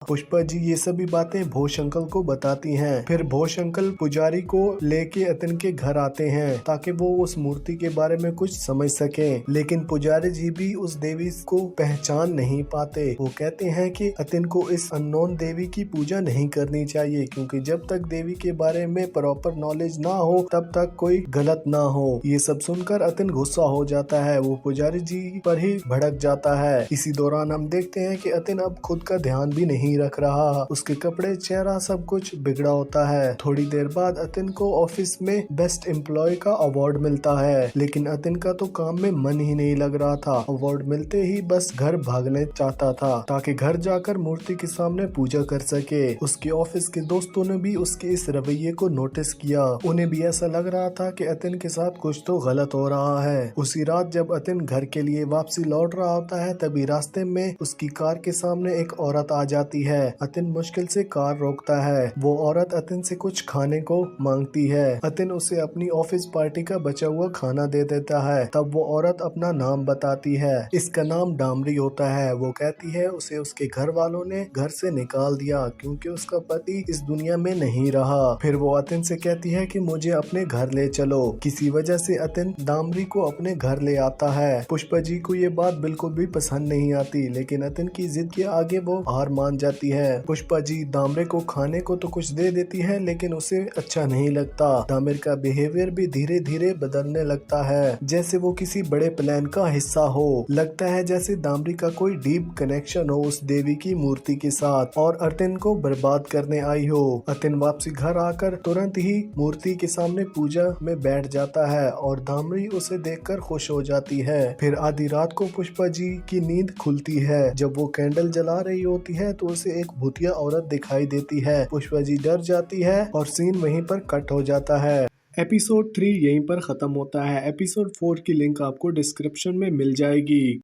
पुष्पा जी ये सभी बातें भोश अंकल को बताती हैं। फिर भोश अंकल पुजारी को लेके अतिन के घर आते हैं ताकि वो उस मूर्ति के बारे में कुछ समझ सके, लेकिन पुजारी जी भी उस देवी को पहचान नहीं पाते। वो कहते हैं कि अतिन को इस अननोन देवी की पूजा नहीं करनी चाहिए, क्योंकि जब तक देवी के बारे में प्रॉपर नॉलेज ना हो तब तक कोई गलत ना हो। ये सब सुनकर अतिन गुस्सा हो जाता है, वो पुजारी जी पर ही भड़क जाता है। इसी दौरान हम देखते हैं कि अतिन अब खुद का ध्यान भी नहीं रख रहा, उसके कपड़े, चेहरा सब कुछ बिगड़ा होता है। थोड़ी देर बाद अतिन को ऑफिस में बेस्ट एम्प्लॉय का अवार्ड मिलता है, लेकिन अतिन का तो काम में मन ही नहीं लग रहा था। अवार्ड मिलते ही बस घर भागने चाहता था ताकि घर जाकर मूर्ति के सामने पूजा कर सके। उसके ऑफिस के दोस्तों ने भी उसके इस रवैये को नोटिस किया। उन्हें भी ऐसा लग रहा था कि अतिन के साथ कुछ तो गलत हो रहा है। उसी रात जब अतिन घर के लिए वापसी लौट रहा होता है, तभी रास्ते में उसकी कार के सामने एक औरत आ जाती है। अतिन मुश्किल से कार रोकता है। वो औरत अतिन से कुछ खाने को मांगती है। अतिन उसे अपनी ऑफिस पार्टी का बचा हुआ खाना दे देता है। तब वो औरत अपना नाम बताती है। इसका नाम डामरी होता है। वो कहती है उसे उसके घर वालों ने घर से निकाल दिया क्योंकि उसका पति इस दुनिया में नहीं रहा। फिर वो अतिन से कहती है कि मुझे अपने घर ले चलो। किसी वजह से अतिन डामरी को अपने घर ले आता है। पुष्पा जी को ये बात बिल्कुल भी पसंद नहीं आती, लेकिन अतिन की जिद के आगे वो हार मान जाती है। पुष्पा जी दामरे को खाने को तो कुछ दे देती है, लेकिन उसे अच्छा नहीं लगता। दामिर का बिहेवियर भी धीरे धीरे बदलने लगता है, जैसे वो किसी बड़े प्लान का हिस्सा हो। लगता है जैसे दामरी का कोई डीप कनेक्शन हो उस देवी की मूर्ति के साथ और अतिन को बर्बाद करने आई हो। अतिन वापसी घर आकर तुरंत ही मूर्ति के सामने पूजा में बैठ जाता है और दामरी उसे देखकर खुश हो जाती है। फिर आधी रात को पुष्पा जी की नींद खुलती है। जब वो कैंडल जला रही होती है तो उसे एक भूतिया औरत दिखाई देती है। पुष्पा जी डर जाती है और सीन वहीं पर कट हो जाता है। एपिसोड 3 यहीं पर खत्म होता है। एपिसोड 4 की लिंक आपको डिस्क्रिप्शन में मिल जाएगी।